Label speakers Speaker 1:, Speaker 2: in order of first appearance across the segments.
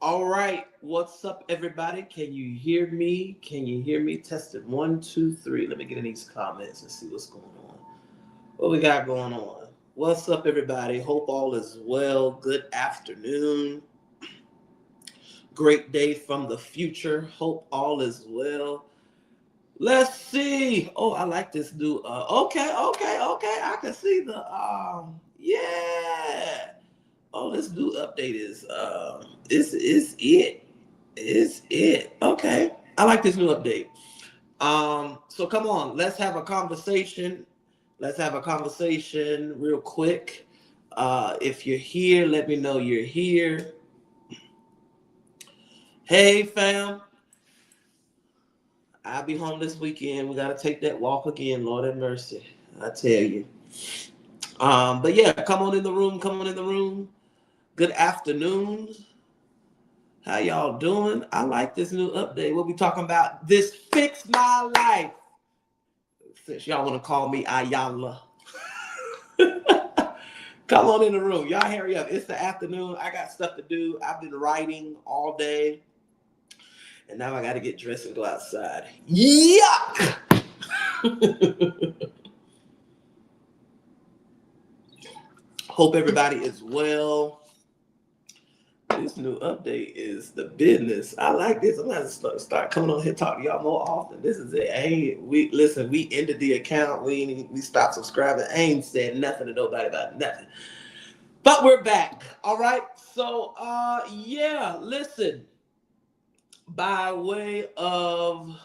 Speaker 1: All right, what's up, everybody? Can you hear me? Can you hear me? Tested 1, 2, 3. Let me get in these comments and see what's going on. What we got going on? What's up, everybody? Hope all is well. Good afternoon. Great day from the future. Hope all is well. Let's see. Oh, I like this new. Okay. I can see the. Yeah. Oh, this new update is it. Is it. Okay. I like this new update. So come on, let's have a conversation. Let's have a conversation real quick. If you're here, let me know you're here. Hey fam, I'll be home this weekend. We gotta take that walk again, Lord have mercy. I tell you. But yeah, come on in the room, come on in the room. Good afternoon. How y'all doing? I like this new update. We'll be talking about this Fix My Life. Since y'all want to call me Ayala. Come on in the room. Y'all hurry up. It's the afternoon. I got stuff to do. I've been writing all day. And now I got to get dressed and go outside. Yuck! Hope everybody is well. This new update is the business. I like this. I'm going to start coming on here talking to y'all more often. This is it. We ended the account. We stopped subscribing. I ain't said nothing to nobody about nothing. But we're back. All right. So yeah, listen. By way of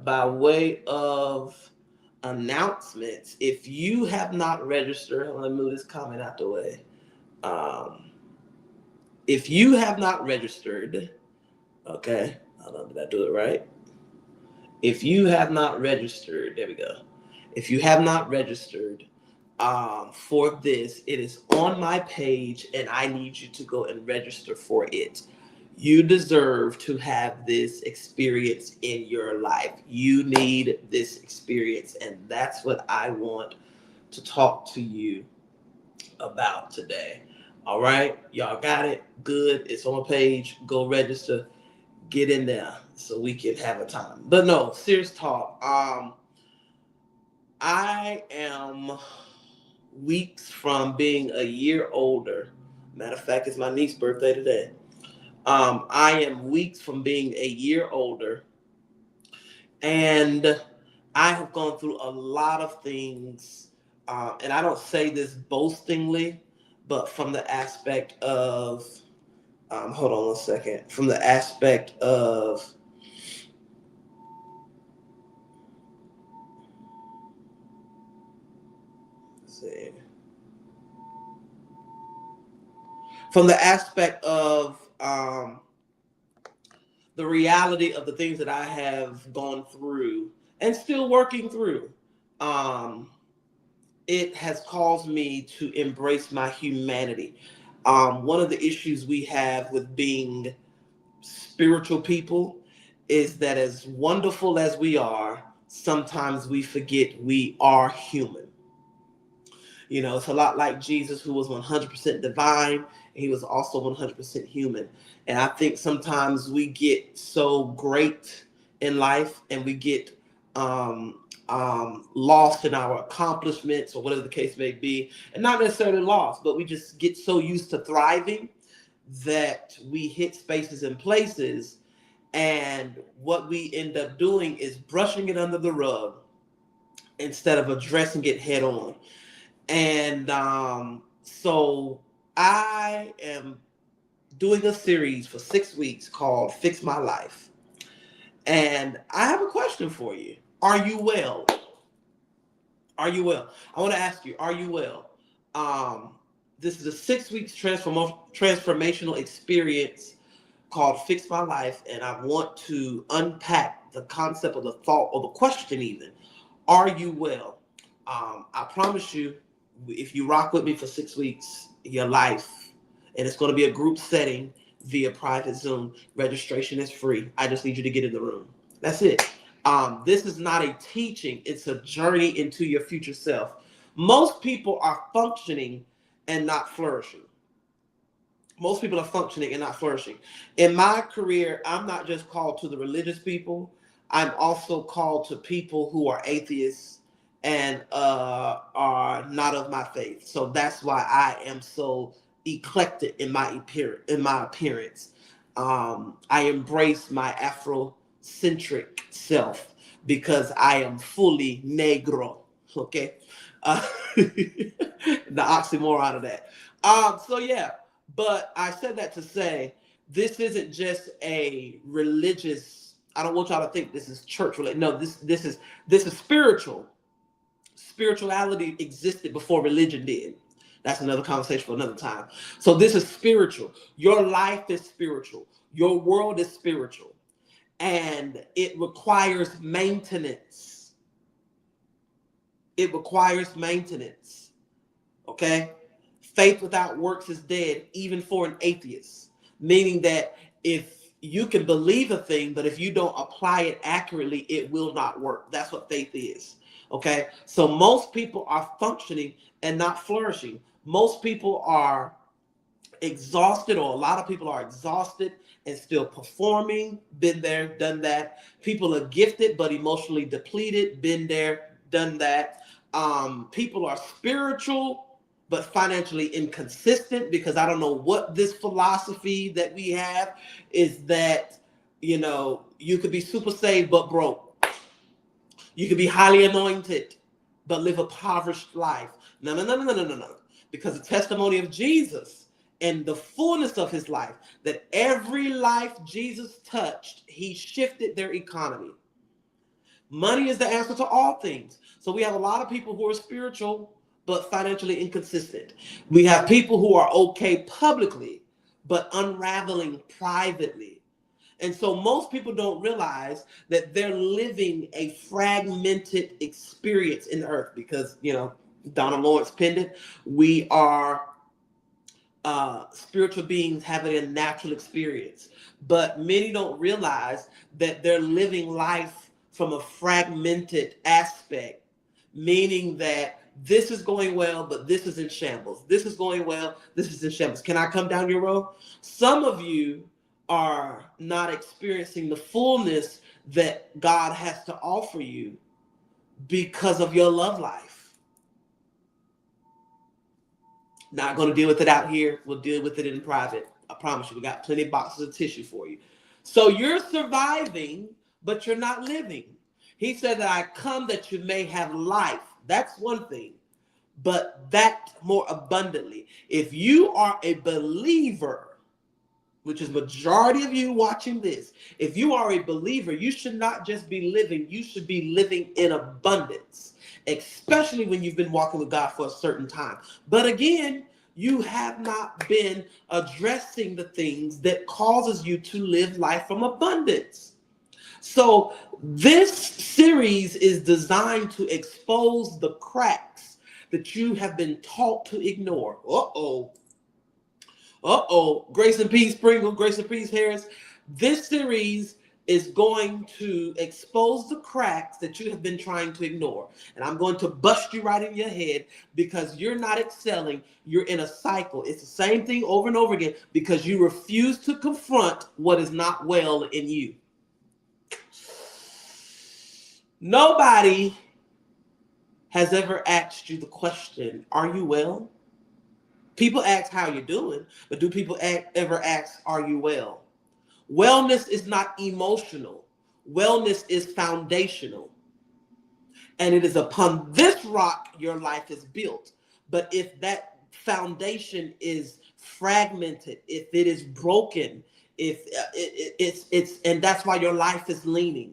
Speaker 1: by way of announcements, if you have not registered, let me move this comment out the way. If you have not registered, okay, hold on, did I do it right? If you have not registered, there we go. If you have not registered for this, it is on my page, and I need you to go and register for it. You deserve to have this experience in your life. You need this experience, and that's what I want to talk to you about today. All right, y'all got it? Good. It's on the page. Go register. Get in there so we can have a time. But no, serious talk. I am weeks from being a year older. Matter of fact, it's my niece's birthday today. I am weeks from being a year older, and I have gone through a lot of things. And I don't say this boastingly, but from the aspect of, hold on one second, from the aspect of, let's see, from the aspect of the reality of the things that I have gone through and still working through. Um, it has caused me to embrace my humanity. One of the issues we have with being spiritual people is that as wonderful as we are, sometimes we forget we are human. You know, it's a lot like Jesus, who was 100% divine, and he was also 100% human. And I think sometimes we get so great in life, and we get lost in our accomplishments or whatever the case may be, and not necessarily lost, but we just get so used to thriving that we hit spaces and places, and what we end up doing is brushing it under the rug instead of addressing it head on. And so I am doing a series for 6 weeks called Fix My Life. And I have a question for you. Are you well? Are you well? I want to ask you, are you well? This is a 6 weeks transformational experience called Fix My Life, and I want to unpack the concept of the thought or the question even, are you well? I promise you, if you rock with me for 6 weeks, your life, and it's going to be a group setting via private Zoom. Registration is free. I just need you to get in the room. That's it. This is not a teaching. It's a journey into your future self. Most people are functioning and not flourishing. Most people are functioning and not flourishing. In my career, I'm not just called to the religious people. I'm also called to people who are atheists and are not of my faith. So that's why I am so eclectic in my appearance. I embrace my Afrocentric self because I am fully negro. Okay, the oxymoron of that. So yeah, but I said that to say this isn't just a religious. I don't want y'all to think this is church related. No, this is spiritual. Spirituality existed before religion did. That's another conversation for another time. So this is spiritual. Your life is spiritual. Your world is spiritual. And it requires maintenance. It requires maintenance. Okay? Faith without works is dead, even for an atheist. Meaning that if you can believe a thing, but if you don't apply it accurately, it will not work. That's what faith is. Okay? So most people are functioning and not flourishing. Most people are exhausted, or a lot of people are exhausted and still performing. Been there, done that. People are gifted but emotionally depleted. Been there, done that. People are spiritual but financially inconsistent, because I don't know what this philosophy that we have is that, you could be super saved but broke. You could be highly anointed but live a impoverished life. No, no, no, no, no, no, no. Because the testimony of Jesus and the fullness of his life, that every life Jesus touched, he shifted their economy. Money is the answer to all things. So we have a lot of people who are spiritual but financially inconsistent. We have people who are okay publicly but unraveling privately. And so most people don't realize that they're living a fragmented experience in the earth because, Donna Lawrence penned it. We are spiritual beings having a natural experience. But many don't realize that they're living life from a fragmented aspect, meaning that this is going well, but this is in shambles. This is going well, this is in shambles. Can I come down your row? Some of you are not experiencing the fullness that God has to offer you because of your love life. Not going to deal with it out here. We'll deal with it in private. I promise you, we got plenty of boxes of tissue for you. So you're surviving, but you're not living. He said that I come that you may have life. That's one thing, but that more abundantly. If you are a believer, which is majority of you watching this, if you are a believer, you should not just be living, you should be living in abundance, especially when you've been walking with God for a certain time. But again, you have not been addressing the things that causes you to live life from abundance. So this series is designed to expose the cracks that you have been taught to ignore. Grace and Peace Pringle, Grace and Peace Harris. This series is going to expose the cracks that you have been trying to ignore. And I'm going to bust you right in your head because you're not excelling. You're in a cycle. It's the same thing over and over again because you refuse to confront what is not well in you. Nobody has ever asked you the question, are you well? People ask how you're doing, but do people ever ask, are you well? Wellness is not emotional. Wellness is foundational. And it is upon this rock your life is built. But if that foundation is fragmented, if it is broken, if it's and that's why your life is leaning.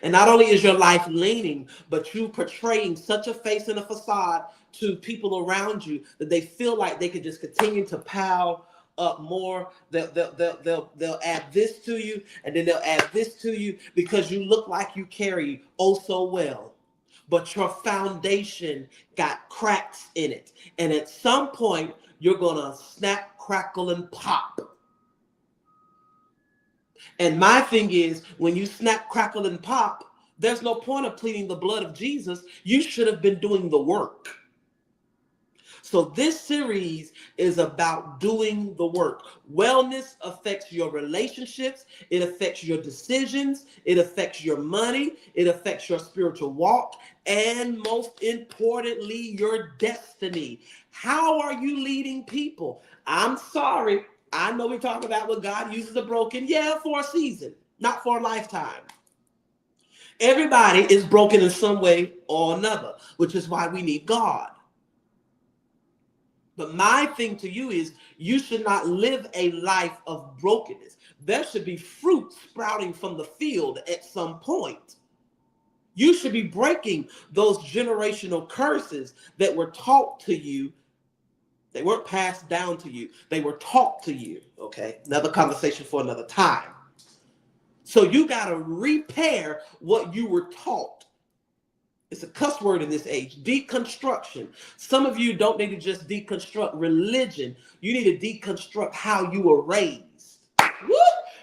Speaker 1: And not only is your life leaning, but you portraying such a face and a facade to people around you that they feel like they could just continue to pile up more. They'll add this to you, and then they'll add this to you because you look like you carry oh so well. But your foundation got cracks in it. And at some point, you're going to snap, crackle, and pop. And my thing is, when you snap, crackle, and pop, there's no point of pleading the blood of Jesus. You should have been doing the work. So this series is about doing the work. Wellness affects your relationships. It affects your decisions. It affects your money. It affects your spiritual walk. And most importantly, your destiny. How are you leading people? I'm sorry. I know we talk about what God uses the broken. Yeah, for a season, not for a lifetime. Everybody is broken in some way or another, which is why we need God. But my thing to you is, you should not live a life of brokenness. There should be fruit sprouting from the field at some point. You should be breaking those generational curses that were taught to you. They weren't passed down to you. They were taught to you. Okay, another conversation for another time. So you got to repair what you were taught. It's a cuss word in this age. Deconstruction. Some of you don't need to just deconstruct religion. You need to deconstruct how you were raised. Woo!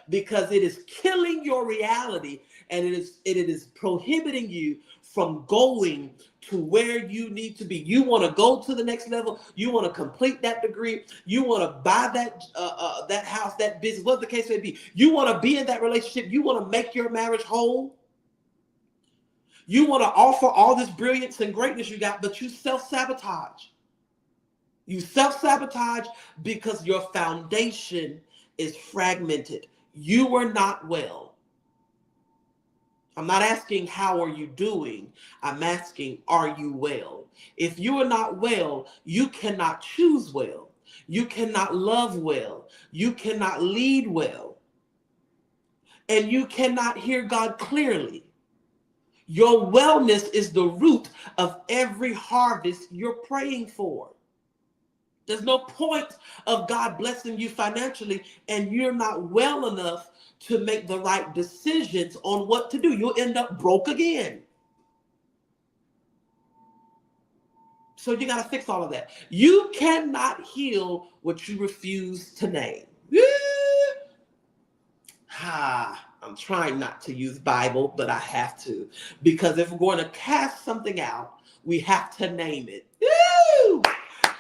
Speaker 1: Because it is killing your reality, and it is prohibiting you from going to where you need to be. You want to go to the next level. You want to complete that degree. You want to buy that house, that business, whatever the case may be. You want to be in that relationship. You want to make your marriage whole. You want to offer all this brilliance and greatness you got, but you self-sabotage. You self-sabotage because your foundation is fragmented. You were not well. I'm not asking how are you doing. I'm asking, are you well? If you are not well, you cannot choose well. You cannot love well. You cannot lead well. And you cannot hear God clearly. Your wellness is the root of every harvest you're praying for. There's no point of God blessing you financially and you're not well enough to make the right decisions on what to do. You'll end up broke again. So you got to fix all of that. You cannot heal what you refuse to name. I'm trying not to use Bible, but I have to. Because if we're going to cast something out, we have to name it. Woo!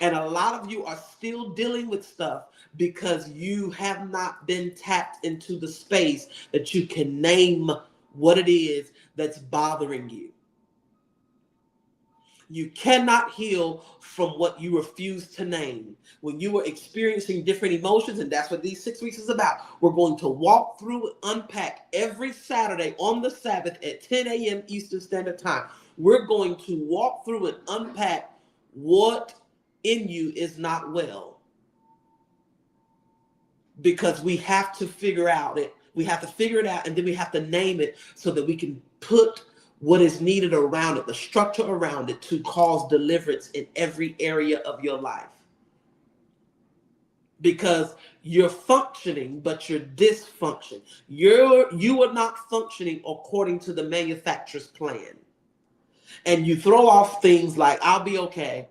Speaker 1: And a lot of you are still dealing with stuff because you have not been tapped into the space that you can name what it is that's bothering you. You cannot heal from what you refuse to name. When you are experiencing different emotions, and that's what these 6 weeks is about, we're going to walk through and unpack every Saturday on the Sabbath at 10 a.m. Eastern Standard Time. We're going to walk through and unpack what in you is not well. Because we have to figure out it. We have to figure it out, and then we have to name it so that we can put what is needed around it, the structure around it, to cause deliverance in every area of your life. Because you're functioning, but you're dysfunctioning. You are not functioning according to the manufacturer's plan. And you throw off things like, I'll be okay.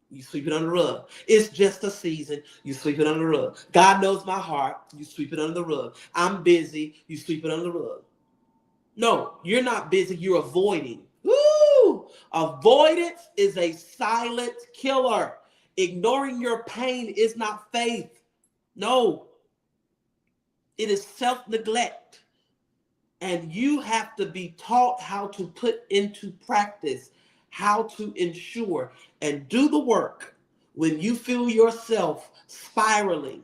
Speaker 1: You sweep it under the rug. It's just a season. You sweep it under the rug. God knows my heart. You sweep it under the rug. I'm busy. You sweep it under the rug. No, you're not busy. You're avoiding. Woo! Avoidance is a silent killer. Ignoring your pain is not faith. No. It is self-neglect. And you have to be taught how to put into practice, how to ensure and do the work when you feel yourself spiraling.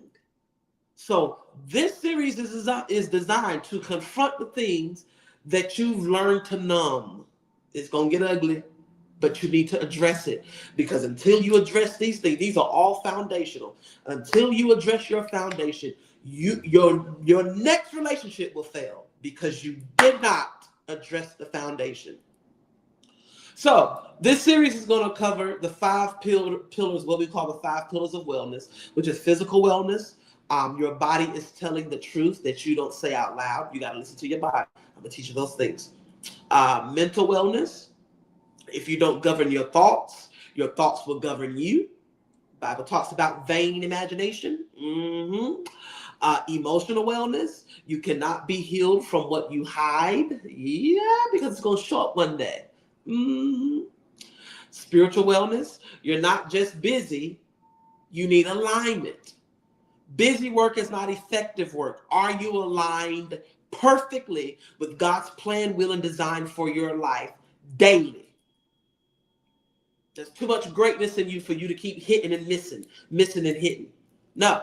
Speaker 1: So this series is designed to confront the things that you've learned to numb. It's going to get ugly, but you need to address it. Because until you address these things, these are all foundational. Until you address your foundation, your next relationship will fail because you did not address the foundation. So this series is going to cover the five pillars, what we call the 5 pillars of wellness, which is physical wellness. Your body is telling the truth that you don't say out loud. You got to listen to your body. I'm going to teach you those things. Mental wellness. If you don't govern your thoughts will govern you. Bible talks about vain imagination. Emotional wellness. You cannot be healed from what you hide. Yeah, because it's going to show up one day. Spiritual wellness. You're not just busy. You need alignment. Busy work is not effective work. Are you aligned perfectly with God's plan, will, and design for your life daily? There's too much greatness in you for you to keep hitting and missing and hitting. No.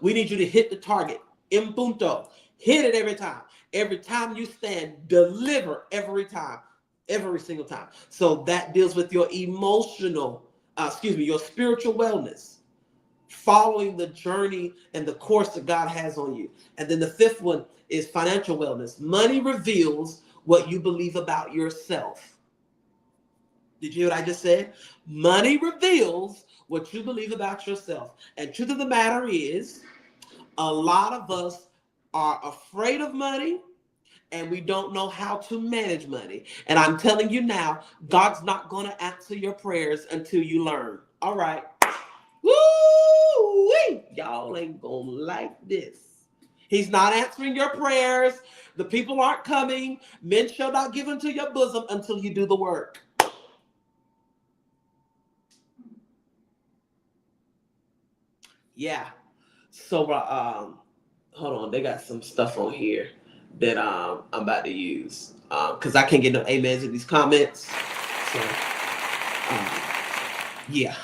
Speaker 1: We need you to hit the target. In punto. Hit it every time. Every time you stand, deliver every time. Every single time. So that deals with your your spiritual wellness. Following the journey and the course that God has on you. And then the 5th one is financial wellness. Money reveals what you believe about yourself. Did you hear what I just said? Money reveals what you believe about yourself. And truth of the matter is, a lot of us are afraid of money and we don't know how to manage money. And I'm telling you now, God's not going to answer your prayers until you learn. All right. Woo-wee! Y'all ain't going to like this. He's not answering your prayers. The people aren't coming. Men shall not give into your bosom until you do the work. Yeah. So, hold on. They got some stuff on here that I'm about to use because I can't get no amens in these comments. So, yeah.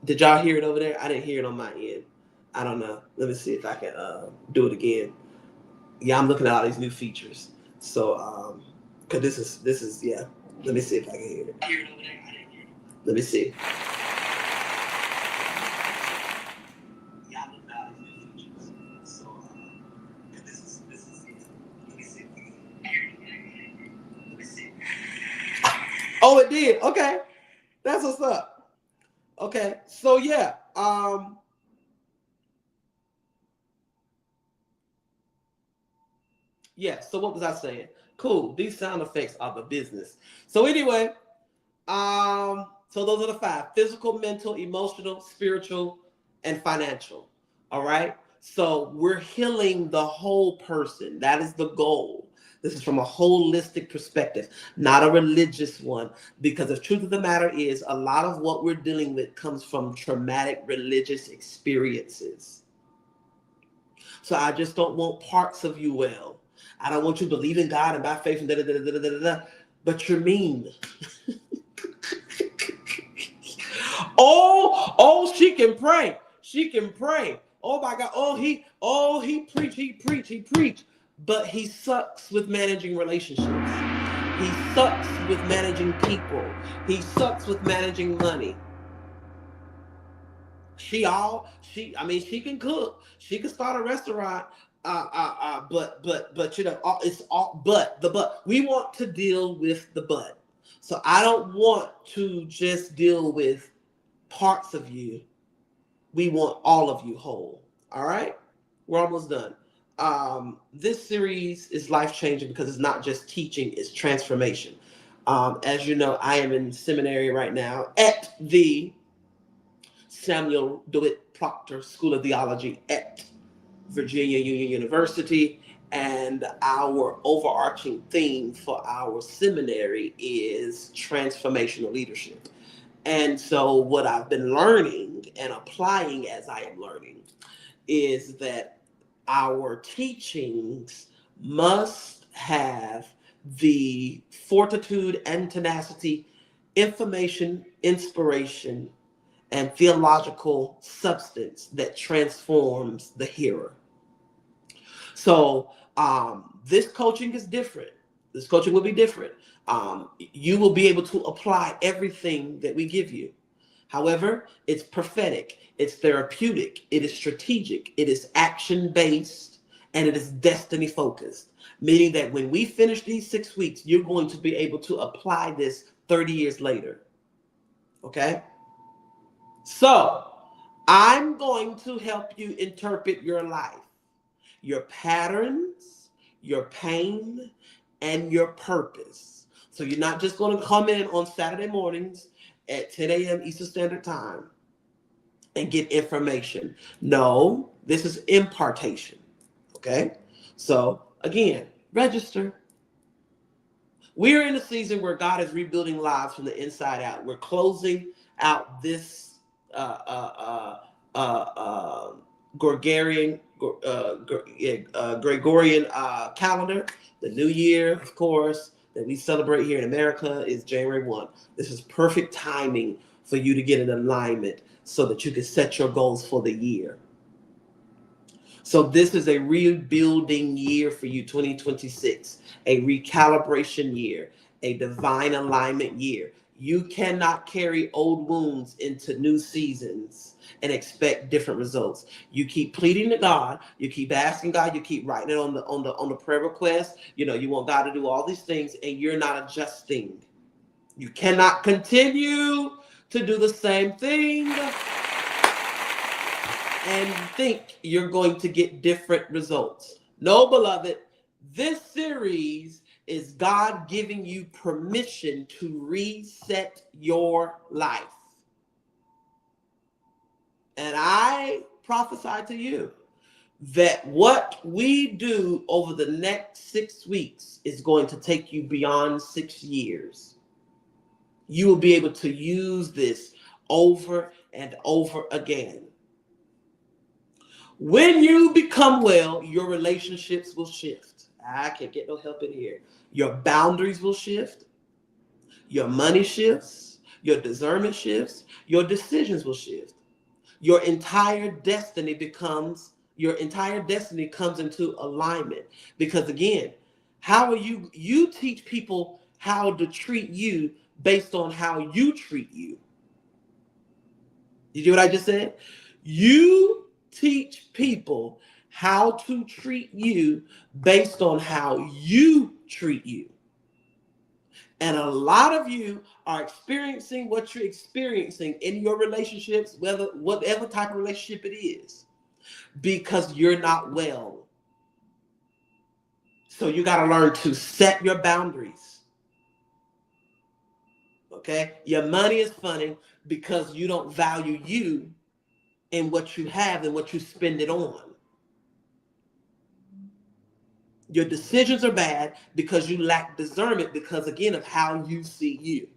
Speaker 1: Did y'all hear it over there? I didn't hear it on my end. I don't know. Let me see if I can do it again. Yeah, I'm looking at all these new features. So, because this is yeah. Let me see if I can hear it. Let me see. Oh, it did. Okay. That's what's up. Okay. So yeah. Yeah, so what was I saying? Cool. These sound effects are the business. So anyway, so those are the 5: physical, mental, emotional, spiritual, and financial. All right. So we're healing the whole person. That is the goal. This is from a holistic perspective, not a religious one, because the truth of the matter is a lot of what we're dealing with comes from traumatic religious experiences. So I just don't want parts of you well. I don't want you to believe in God and by faith and da-da-da-da-da-da-da. But you're mean. Oh, she can pray. She can pray. Oh my God. He preach. But he sucks with managing relationships. He sucks with managing people. He sucks with managing money. She can cook. She can start a restaurant. But you know, it's all but we want to deal with the but. So I don't want to just deal with parts of you. We want all of you whole. All right, we're almost done. This series is life changing because it's not just teaching; it's transformation. As you know, I am in seminary right now at the Samuel DeWitt Proctor School of Theology at Virginia Union University. And our overarching theme for our seminary is transformational leadership. And so what I've been learning and applying as I am learning is that our teachings must have the fortitude and tenacity, information, inspiration, and theological substance that transforms the hearer. So this coaching is different. This coaching will be different. You will be able to apply everything that we give you. However, it's prophetic, it's therapeutic, it is strategic, it is action-based, and it is destiny focused, meaning that when we finish these 6 weeks, you're going to be able to apply this 30 years later. Okay? So, I'm going to help you interpret your life, your patterns, your pain, and your purpose. So, you're not just going to come in on Saturday mornings at 10 a.m. Eastern Standard Time and get information. No, this is impartation. Okay? So, again, register. We're in a season where God is rebuilding lives from the inside out. We're closing out this Gregorian calendar. The new year, of course, that we celebrate here in America is January 1. This is perfect timing for you to get in alignment so that you can set your goals for the year. So this is a rebuilding year for you, 2026, a recalibration year, a divine alignment year. You cannot carry old wounds into new seasons and expect different results. You keep pleading to God, you keep asking God, you keep writing it on the prayer request. You know, you want God to do all these things and you're not adjusting. You cannot continue to do the same thing and think you're going to get different results. No, beloved, this series is God giving you permission to reset your life. And I prophesy to you that what we do over the next 6 weeks is going to take you beyond 6 years. You will be able to use this over and over again. When you become well, your relationships will shift. I can't get no help in here. Your boundaries will shift. Your money shifts. Your discernment shifts. Your decisions will shift. Your entire destiny comes into alignment. Because again, how are you teach people how to treat you based on how you treat you. You hear what I just said? You teach people how to treat you based on how you treat you. And a lot of you are experiencing what you're experiencing in your relationships, whatever type of relationship it is, because you're not well. So you got to learn to set your boundaries. Okay? Your money is funny because you don't value you and what you have and what you spend it on. Your decisions are bad because you lack discernment because, again, of how you see you.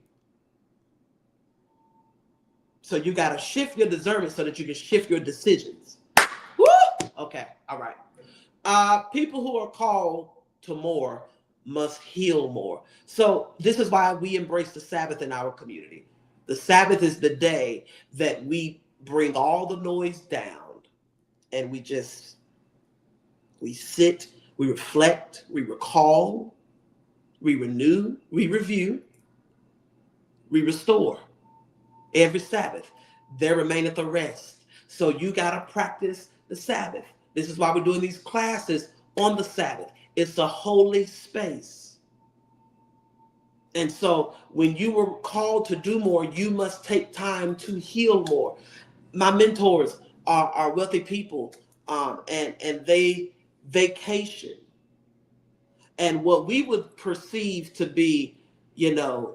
Speaker 1: So you got to shift your discernment so that you can shift your decisions. Woo! Okay, all right. People who are called to more must heal more. So this is why we embrace the Sabbath in our community. The Sabbath is the day that we bring all the noise down and we sit, we reflect, we recall, we renew, we review, we restore. Every Sabbath, there remaineth a rest. So you got to practice the Sabbath. This is why we're doing these classes on the Sabbath. It's a holy space. And so when you were called to do more, you must take time to heal more. My mentors are wealthy people, and they vacation. And what we would perceive to be,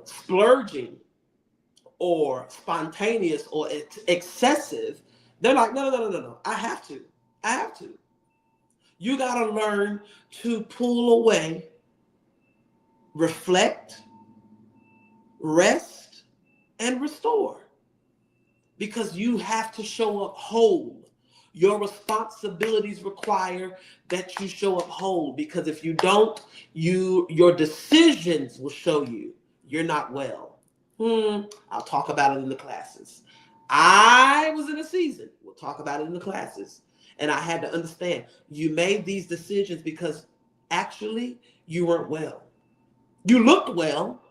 Speaker 1: splurging or spontaneous or excessive, they're like, no. I have to. You got to learn to pull away, reflect, rest, and restore. Because you have to show up whole. Your responsibilities require that you show up whole. Because if you don't, your decisions will show you're not well. I'll talk about it in the classes. I was in a season. We'll talk about it in the classes. And I had to understand, you made these decisions because actually you weren't well. You looked well.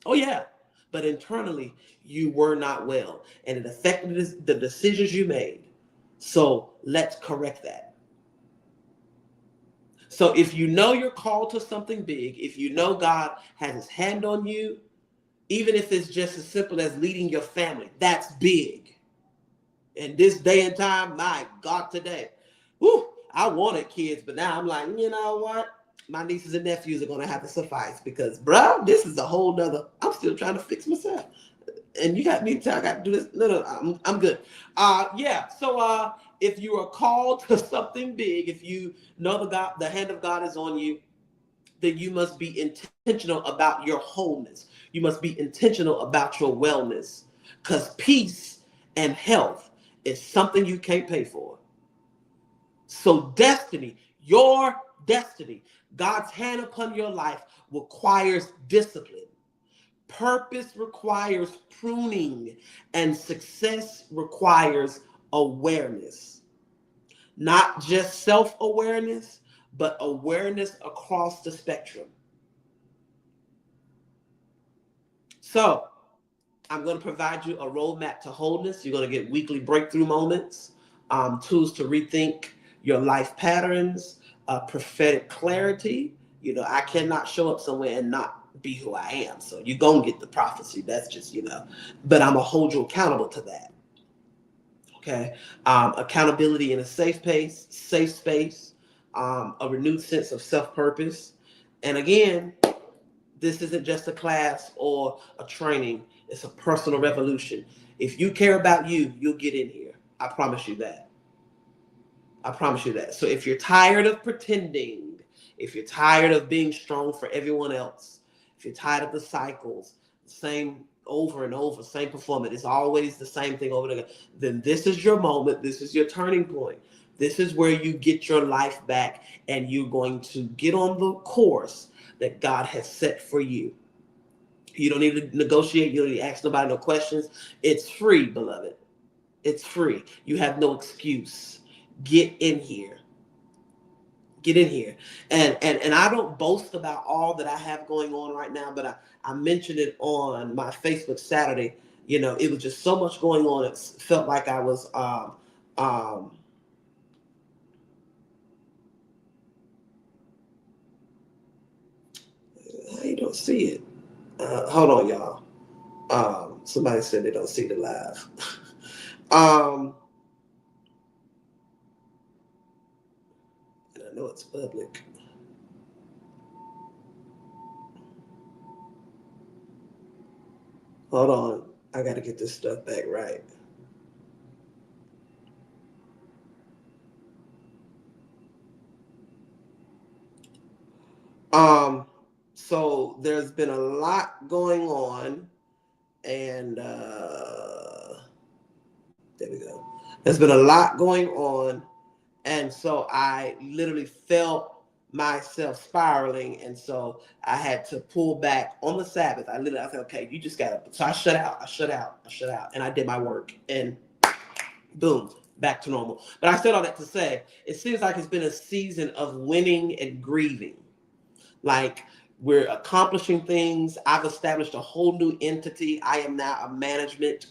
Speaker 1: Oh, yeah. But internally, you were not well. And it affected the decisions you made. So let's correct that. So if you know you're called to something big, if you know God has his hand on you, even if it's just as simple as leading your family, that's big. In this day and time, my God, today, whew, I wanted kids, but now I'm like, you know what? My nieces and nephews are going to have to suffice because, bro, this is a whole nother, I'm still trying to fix myself. And you got me to, I got to do this. No, I'm good. Yeah. So if you are called to something big, if you know the hand of God is on you, then you must be intentional about your wholeness. You must be intentional about your wellness, because peace and health is something you can't pay for. So destiny, your destiny, God's hand upon your life requires discipline. Purpose requires pruning, and success requires awareness. Not just self-awareness, but awareness across the spectrum. So I'm going to provide you a roadmap to wholeness. You're going to get weekly breakthrough moments, tools to rethink your life patterns, prophetic clarity. I cannot show up somewhere and not be who I am. So you're going to get the prophecy. That's just, but I'm going to hold you accountable to that. Okay. Accountability in a safe space, a renewed sense of self-purpose. And again, this isn't just a class or a training. It's a personal revolution. If you care about you, you'll get in here. I promise you that. I promise you that. So if you're tired of pretending, if you're tired of being strong for everyone else, if you're tired of the cycles, same over and over, same performance, it's always the same thing over and over, then this is your moment. This is your turning point. This is where you get your life back, and you're going to get on the course that God has set for you. You don't need to negotiate. You don't need to ask nobody no questions. It's free, beloved. It's free. You have no excuse. Get in here. Get in here. And I don't boast about all that I have going on right now, but I mentioned it on my Facebook Saturday. It was just so much going on. It felt like I was you don't see it. Hold on, y'all. Somebody said they don't see the live. And I know it's public. Hold on. I got to get this stuff back right. So there's been a lot going on, and there we go. There's been a lot going on, and so I literally felt myself spiraling, and so I had to pull back on the Sabbath. I said, okay, you just gotta. So I shut out, and I did my work, and boom, back to normal. But I said all that to say, it seems like it's been a season of winning and grieving. Like, we're accomplishing things. I've established a whole new entity. I am now a management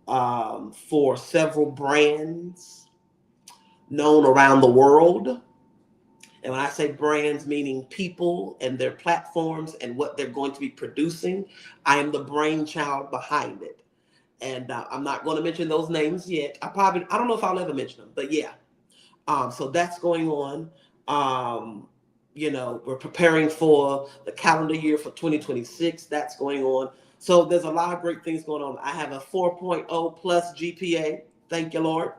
Speaker 1: for several brands known around the world. And when I say brands, meaning people and their platforms and what they're going to be producing, I am the brainchild behind it. And I'm not going to mention those names yet. I don't know if I'll ever mention them, but yeah. So that's going on. We're preparing for the calendar year for 2026. That's going on. So there's a lot of great things going on. I have a 4.0 plus GPA. Thank you, Lord.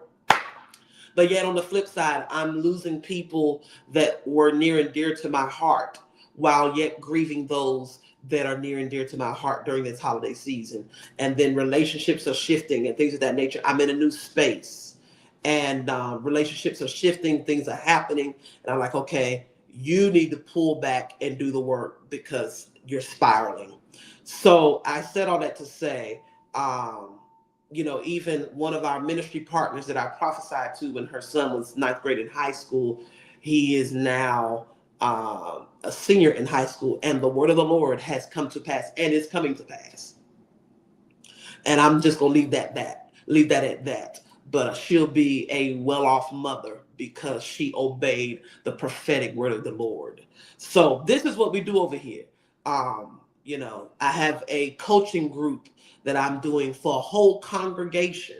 Speaker 1: But yet on the flip side, I'm losing people that were near and dear to my heart, while yet grieving those that are near and dear to my heart during this holiday season. And then relationships are shifting and things of that nature. I'm in a new space, and relationships are shifting, things are happening. And I'm like, okay, you need to pull back and do the work because you're spiraling. So I said all that to say, even one of our ministry partners that I prophesied to when her son was ninth grade in high school, he is now a senior in high school, and the word of the Lord has come to pass and is coming to pass. And I'm just going to leave that at that. But she'll be a well-off mother because she obeyed the prophetic word of the Lord. So this is what we do over here. You know, I have a coaching group that I'm doing for a whole congregation.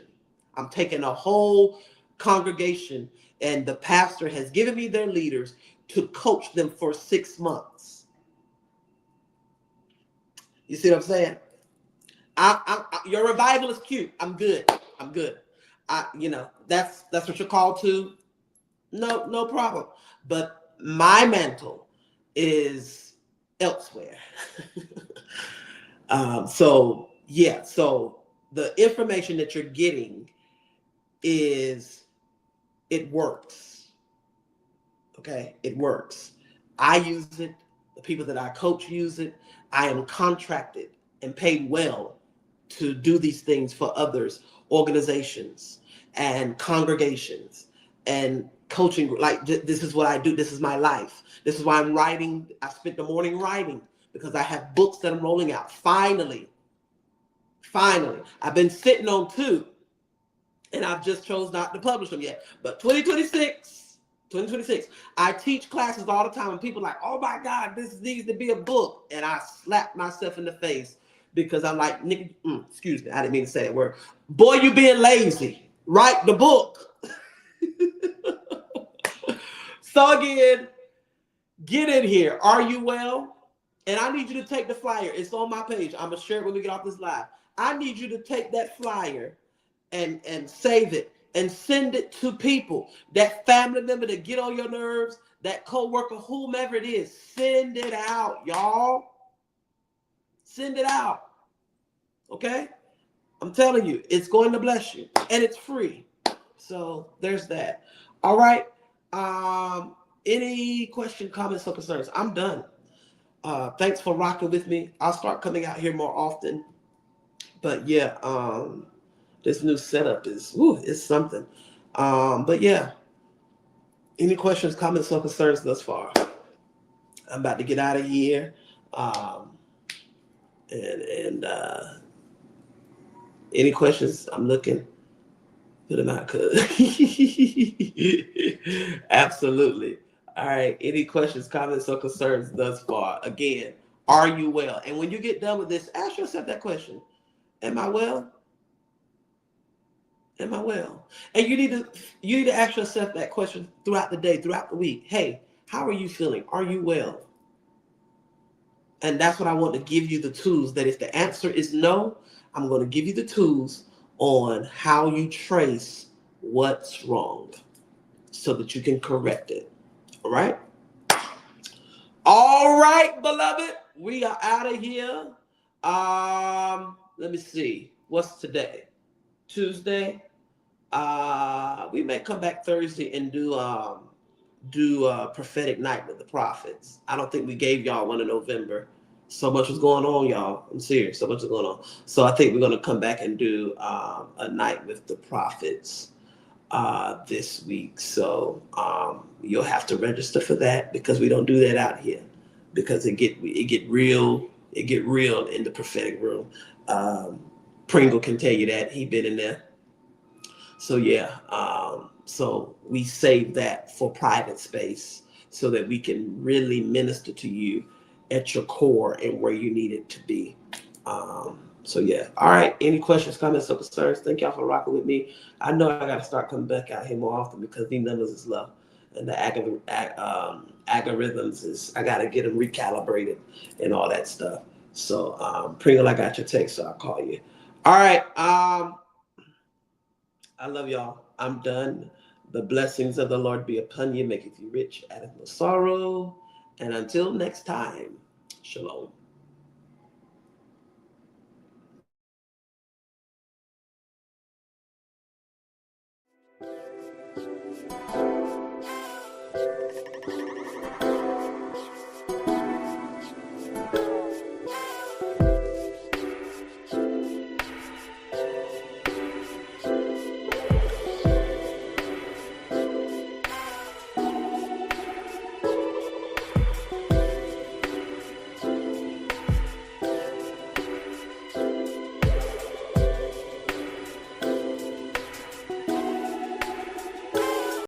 Speaker 1: I'm taking a whole congregation, and the pastor has given me their leaders to coach them for 6 months. You see what I'm saying? Your revival is cute. I'm good. I'm good. You know, that's what you're called to. No problem. But my mantle is elsewhere. So yeah, so the information that you're getting is, it works. Okay, it works. I use it. The people that I coach use it. I am contracted and paid well to do these things for others, organizations and congregations and coaching. Like, this is what I do. This is my life. This is why I'm writing. I spent the morning writing because I have books that I'm rolling out. Finally, I've been sitting on 2, and I've just chose not to publish them yet. But 2026, I teach classes all the time, and people are like, oh my God, this needs to be a book. And I slap myself in the face because I'm like, nigga, excuse me, I didn't mean to say that word. Boy, you being lazy. Write the book. So again, get in here. Are you well? And I need you to take the flyer. It's on my page. I'm going to share it when we get off this live. I need you to take that flyer and save it and send it to people, that family member that get on your nerves, that coworker, whomever it is. Send it out, y'all. Send it out. Okay? I'm telling you, it's going to bless you, and it's free. So there's that. All right. Any question, comments, or concerns? I'm done. Thanks for rocking with me. I'll start coming out here more often. But yeah, this new setup is it's something. But yeah, any questions, comments, or concerns thus far? I'm about to get out of here. And any questions? I'm looking. Put them out, cuz. Absolutely. All right. Any questions, comments, or concerns thus far? Again, are you well? And when you get done with this, ask yourself that question. Am I well? Am I well? And you need to ask yourself that question throughout the day, throughout the week. Hey, how are you feeling? Are you well? And that's what I want to give you, the tools, that if the answer is no, I'm going to give you the tools on how you trace what's wrong so that you can correct it. All right? All right, beloved. We are out of here. Let me see. What's today? Tuesday. We may come back Thursday and do prophetic night with the prophets. I don't think we gave y'all one in November. So much was going on, y'all. I'm serious. So much is going on. So I think we're going to come back and do a night with the prophets this week. So you'll have to register for that, because we don't do that out here, because it get real in the prophetic room. Pringle can tell you that. He been in there. So yeah, so we save that for private space so that we can really minister to you at your core and where you need it to be. So yeah. All right. Any questions, comments, or concerns? Thank y'all for rocking with me. I know I got to start coming back out here more often because these numbers is low, and the algorithms is, I got to get them recalibrated and all that stuff. So Pringle, I got your text, so I'll call you. All right. I love y'all. I'm done. The blessings of the Lord be upon you, maketh you rich, addeth no sorrow. And until next time, shalom.